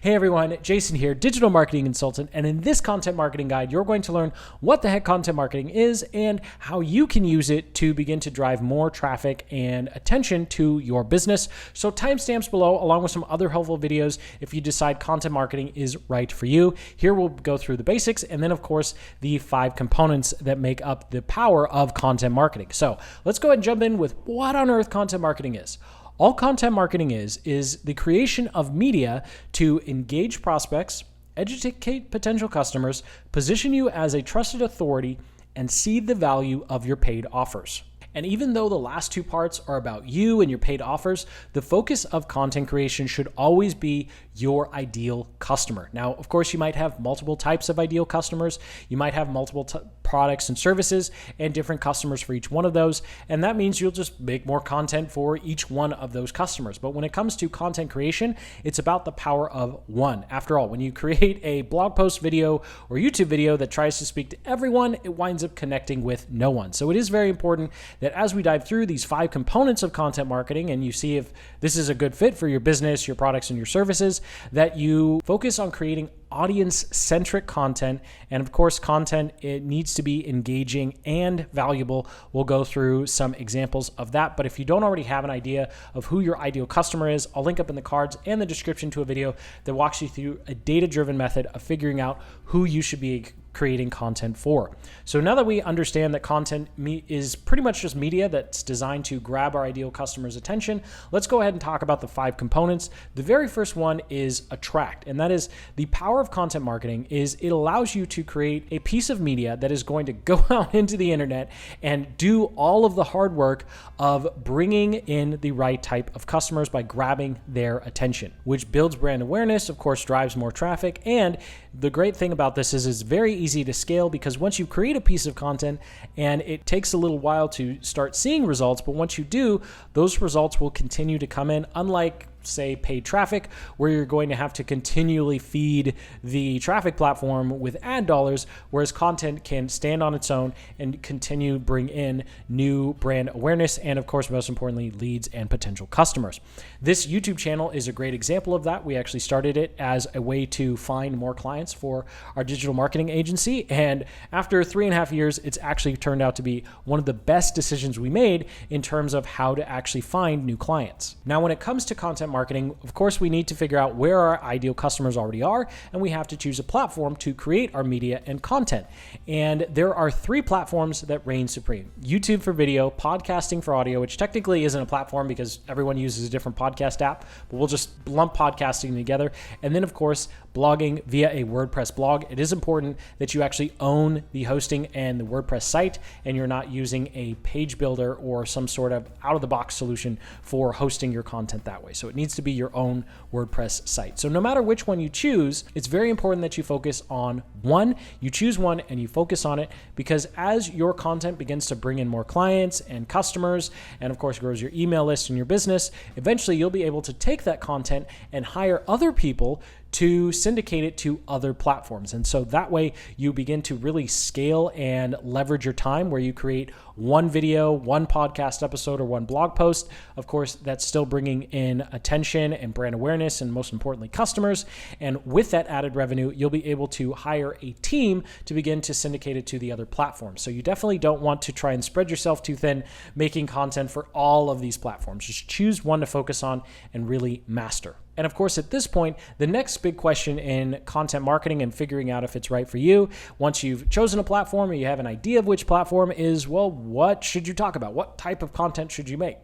Hey everyone, Jason here, digital marketing consultant, and in this content marketing guide, you're going to learn what the heck content marketing is and how you can use it to begin to drive more traffic and attention to your business. So timestamps below, along with some other helpful videos if you decide content marketing is right for you. Here we'll go through the basics and then of course the 5 components that make up the power of content marketing. So let's go ahead and jump in with what on earth content marketing is. All content marketing is the creation of media to engage prospects, educate potential customers, position you as a trusted authority, and seed the value of your paid offers. And even though the last 2 parts are about you and your paid offers, the focus of content creation should always be your ideal customer. Now, of course, you might have multiple types of ideal customers. You might have multiple products and services and different customers for each one of those. And that means you'll just make more content for each one of those customers. But when it comes to content creation, it's about the power of one. After all, when you create a blog post video or YouTube video that tries to speak to everyone, it winds up connecting with no one. So it is very important that as we dive through these 5 components of content marketing and you see if this is a good fit for your business, your products, and your services, that you focus on creating audience-centric content. And of course, content, it needs to be engaging and valuable. We'll go through some examples of that. But if you don't already have an idea of who your ideal customer is, I'll link up in the cards and the description to a video that walks you through a data-driven method of figuring out who you should be creating content for. So now that we understand that content is pretty much just media that's designed to grab our ideal customer's attention, let's go ahead and talk about the 5 components. The very first one is attract, and that is the power of content marketing is it allows you to create a piece of media that is going to go out into the internet and do all of the hard work of bringing in the right type of customers by grabbing their attention, which builds brand awareness, of course, drives more traffic. And the great thing about this is it's very easy to scale because once you create a piece of content, and it takes a little while to start seeing results, but once you do, those results will continue to come in, unlike say paid traffic, where you're going to have to continually feed the traffic platform with ad dollars, whereas content can stand on its own and continue bring in new brand awareness and of course, most importantly, leads and potential customers. This YouTube channel is a great example of that. We actually started it as a way to find more clients for our digital marketing agency. And after 3.5 years, it's actually turned out to be one of the best decisions we made in terms of how to actually find new clients. Now, when it comes to content marketing, of course, we need to figure out where our ideal customers already are, and we have to choose a platform to create our media and content. And there are 3 platforms that reign supreme: YouTube for video, podcasting for audio, which technically isn't a platform because everyone uses a different podcast app, but we'll just lump podcasting together. And then, of course, blogging via a WordPress blog. It is important that you actually own the hosting and the WordPress site, and you're not using a page builder or some sort of out-of-the-box solution for hosting your content that way. So it needs to be your own WordPress site. So no matter which one you choose, it's very important that you focus on one. You choose one and you focus on it, because as your content begins to bring in more clients and customers, and of course grows your email list and your business, eventually you'll be able to take that content and hire other people to syndicate it to other platforms. And so that way you begin to really scale and leverage your time, where you create one video, one podcast episode, or one blog post. Of course, that's still bringing in attention and brand awareness and most importantly, customers. And with that added revenue, you'll be able to hire a team to begin to syndicate it to the other platforms. So you definitely don't want to try and spread yourself too thin making content for all of these platforms. Just choose one to focus on and really master. And of course, at this point, the next big question in content marketing and figuring out if it's right for you, once you've chosen a platform or you have an idea of which platform, is, well, what should you talk about? What type of content should you make?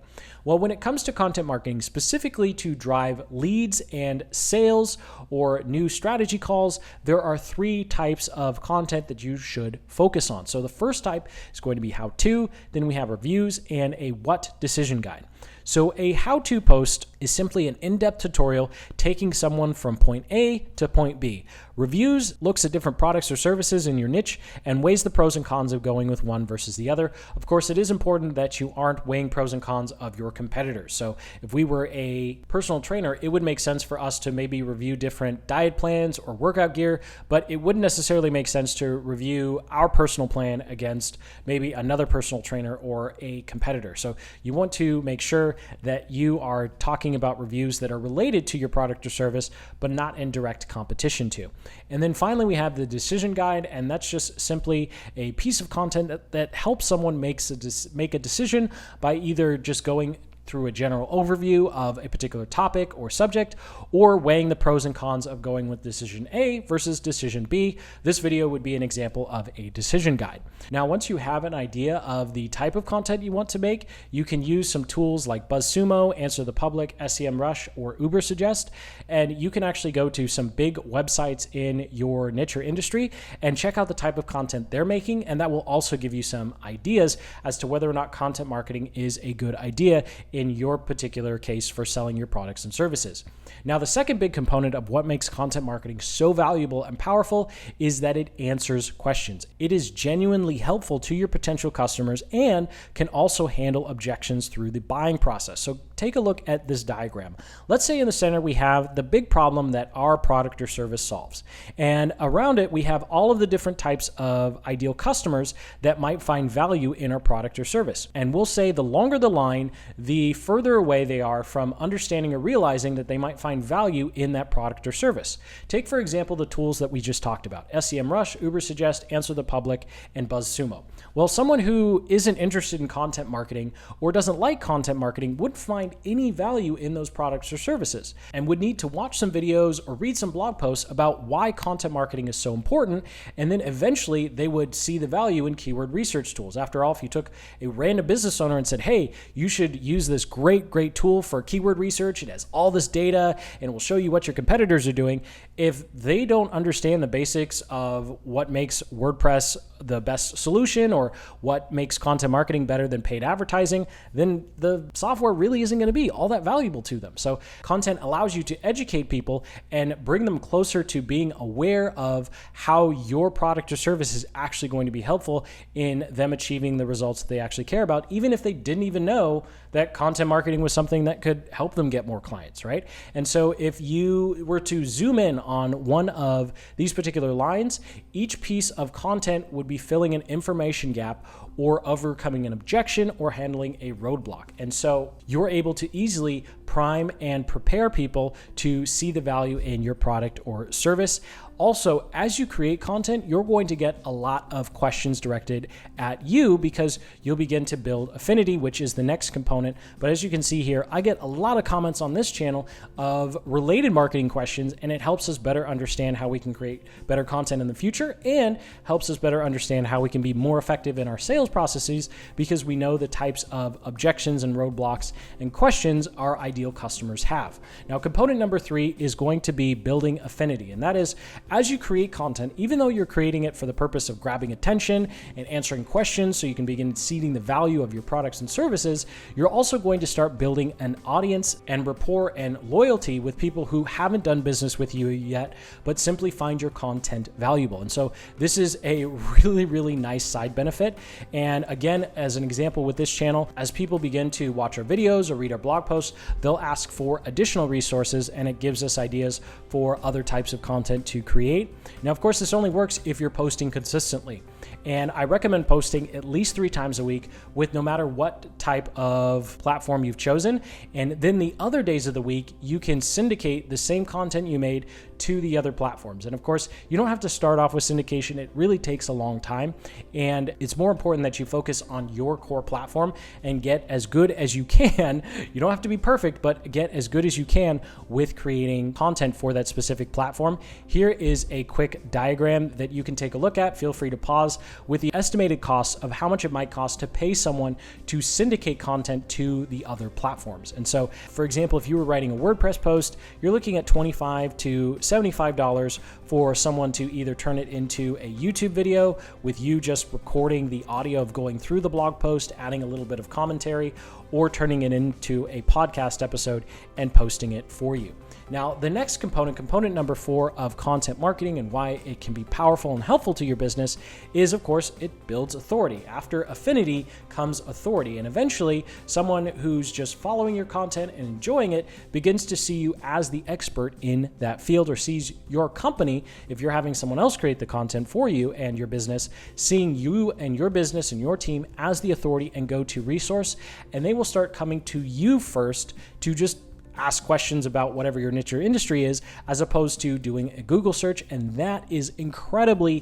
Well, when it comes to content marketing, specifically to drive leads and sales or new strategy calls, there are 3 types of content that you should focus on. So the first type is going to be how-to, then we have reviews, and a what decision guide. So a how-to post is simply an in-depth tutorial taking someone from point A to point B. Reviews looks at different products or services in your niche and weighs the pros and cons of going with one versus the other. Of course, it is important that you aren't weighing pros and cons of your competitors. So if we were a personal trainer, it would make sense for us to maybe review different diet plans or workout gear, but it wouldn't necessarily make sense to review our personal plan against maybe another personal trainer or a competitor. So you want to make sure that you are talking about reviews that are related to your product or service, but not in direct competition to. And then finally, we have the decision guide, and that's just simply a piece of content that helps someone make a decision by either just going through a general overview of a particular topic or subject, or weighing the pros and cons of going with decision A versus decision B. This video would be an example of a decision guide. Now, once you have an idea of the type of content you want to make, you can use some tools like BuzzSumo, Answer the Public, SEMrush, or Ubersuggest, and you can actually go to some big websites in your niche or industry and check out the type of content they're making, and that will also give you some ideas as to whether or not content marketing is a good idea in your particular case for selling your products and services. Now, the second big component of what makes content marketing so valuable and powerful is that it answers questions. It is genuinely helpful to your potential customers and can also handle objections through the buying process. So take a look at this diagram. Let's say in the center we have the big problem that our product or service solves. And around it, we have all of the different types of ideal customers that might find value in our product or service. And we'll say the longer the line, the further away they are from understanding or realizing that they might find value in that product or service. Take, for example, the tools that we just talked about: SEMrush, Ubersuggest, Answer the Public, and BuzzSumo. Well, someone who isn't interested in content marketing or doesn't like content marketing wouldn't find any value in those products or services and would need to watch some videos or read some blog posts about why content marketing is so important, and then eventually they would see the value in keyword research tools. After all, if you took a random business owner and said, hey, you should use this great tool for keyword research, it has all this data and it will show you what your competitors are doing, if they don't understand the basics of what makes WordPress the best solution or what makes content marketing better than paid advertising, then the software really isn't going to be all that valuable to them. So content allows you to educate people and bring them closer to being aware of how your product or service is actually going to be helpful in them achieving the results that they actually care about, even if they didn't even know that content marketing was something that could help them get more clients, right? And so if you were to zoom in on one of these particular lines, each piece of content would be filling an information gap or overcoming an objection or handling a roadblock. And so you're able to easily prime and prepare people to see the value in your product or service. Also, as you create content, you're going to get a lot of questions directed at you because you'll begin to build affinity, which is the next component. But as you can see here, I get a lot of comments on this channel of related marketing questions, and it helps us better understand how we can create better content in the future and helps us better understand how we can be more effective in our sales processes because we know the types of objections and roadblocks and questions our ideal customers have. Now, component number 3 is going to be building affinity, and that is, as you create content, even though you're creating it for the purpose of grabbing attention and answering questions so you can begin seeding the value of your products and services, you're also going to start building an audience and rapport and loyalty with people who haven't done business with you yet, but simply find your content valuable. And so this is a really nice side benefit. And again, as an example with this channel, as people begin to watch our videos or read our blog posts, they'll ask for additional resources, and it gives us ideas for other types of content to create. Now, of course, this only works if you're posting consistently. And I recommend posting at least 3 times a week with no matter what type of platform you've chosen. And then the other days of the week, you can syndicate the same content you made to the other platforms. And of course, you don't have to start off with syndication. It really takes a long time. And it's more important that you focus on your core platform and get as good as you can. You don't have to be perfect, but get as good as you can with creating content for that specific platform. Here is a quick diagram that you can take a look at. Feel free to pause, with the estimated costs of how much it might cost to pay someone to syndicate content to the other platforms. And so, for example, if you were writing a WordPress post, you're looking at $25 to $75 for someone to either turn it into a YouTube video with you just recording the audio of going through the blog post, adding a little bit of commentary, or turning it into a podcast episode and posting it for you. Now, the next component number 4 of content marketing and why it can be powerful and helpful to your business is, of course, it builds authority. After affinity comes authority, and eventually someone who's just following your content and enjoying it begins to see you as the expert in that field, or sees your company, if you're having someone else create the content for you and your business, seeing you and your business and your team as the authority and go-to resource, and they will start coming to you first to just ask questions about whatever your niche or industry is, as opposed to doing a Google search. And that is incredibly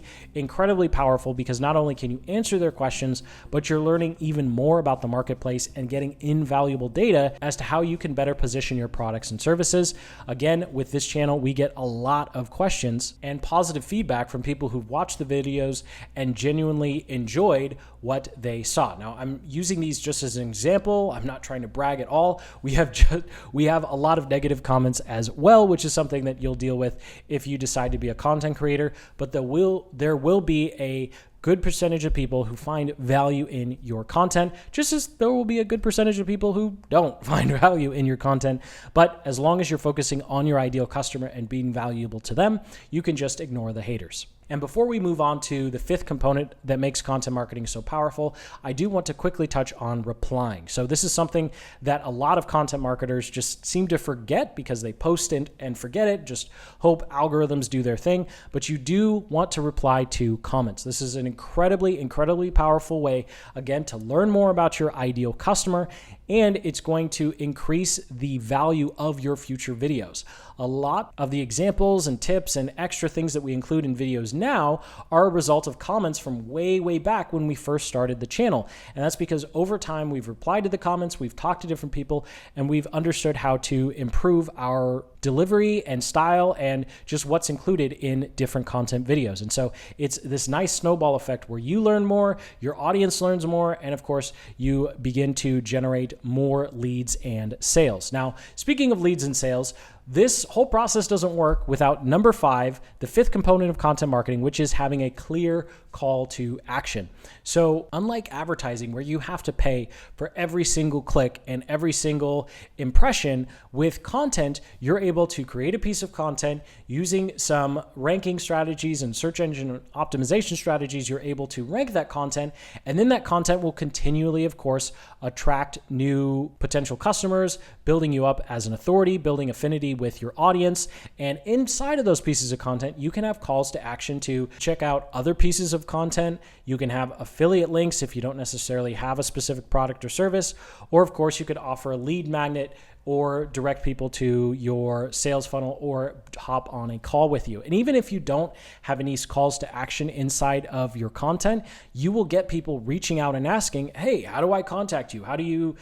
powerful, because not only can you answer their questions, but you're learning even more about the marketplace and getting invaluable data as to how you can better position your products and services. Again, with this channel, we get a lot of questions and positive feedback from people who've watched the videos and genuinely enjoyed what they saw. Now, I'm using these just as an example. I'm not trying to brag at all. We have a lot of negative comments as well, which is something that you'll deal with if you decide to be a content creator, but there will be a good percentage of people who find value in your content, just as there will be a good percentage of people who don't find value in your content. But as long as you're focusing on your ideal customer and being valuable to them, you can just ignore the haters. And before we move on to the 5th component that makes content marketing so powerful, I do want to quickly touch on replying. So this is something that a lot of content marketers just seem to forget because they post it and forget it, just hope algorithms do their thing. But you do want to reply to comments. This is an incredibly powerful way, again, to learn more about your ideal customer, and it's going to increase the value of your future videos. A lot of the examples and tips and extra things that we include in videos now are a result of comments from way back when we first started the channel. And that's because over time we've replied to the comments, we've talked to different people, and we've understood how to improve our delivery and style and just what's included in different content videos. And so it's this nice snowball effect where you learn more, your audience learns more, and of course you begin to generate more leads and sales. Now, speaking of leads and sales, this whole process doesn't work without number 5, the 5th component of content marketing, which is having a clear call to action. So unlike advertising, where you have to pay for every single click and every single impression, with content, you're able to create a piece of content using some ranking strategies and search engine optimization strategies. You're able to rank that content, and then that content will continually, of course, attract new potential customers, building you up as an authority, building affinity with your audience. And inside of those pieces of content, you can have calls to action to check out other pieces of content. You can have affiliate links if you don't necessarily have a specific product or service. Or of course, you could offer a lead magnet or direct people to your sales funnel or hop on a call with you. And even if you don't have any calls to action inside of your content, you will get people reaching out and asking, hey, how do I contact you? How do you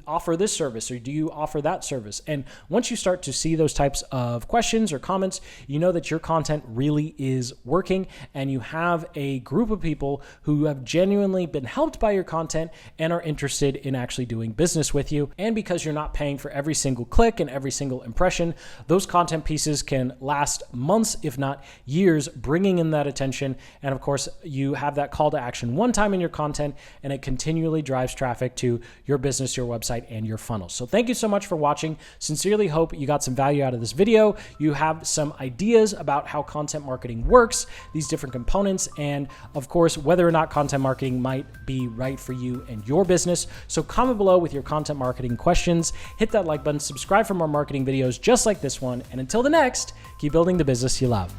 offer this service, or do you offer that service? And once you start to see those types of questions or comments, you know that your content really is working, and you have a group of people who have genuinely been helped by your content and are interested in actually doing business with you. And because you're not paying for every single click and every single impression, those content pieces can last months, if not years, bringing in that attention. And of course, you have that call to action one time in your content, and it continually drives traffic to your business, your website, and your funnel. So thank you so much for watching. Sincerely hope you got some value out of this video. You have some ideas about how content marketing works, these different components, and of course, whether or not content marketing might be right for you and your business. So comment below with your content marketing questions. Hit that like button, subscribe for more marketing videos just like this one, and until the next, keep building the business you love.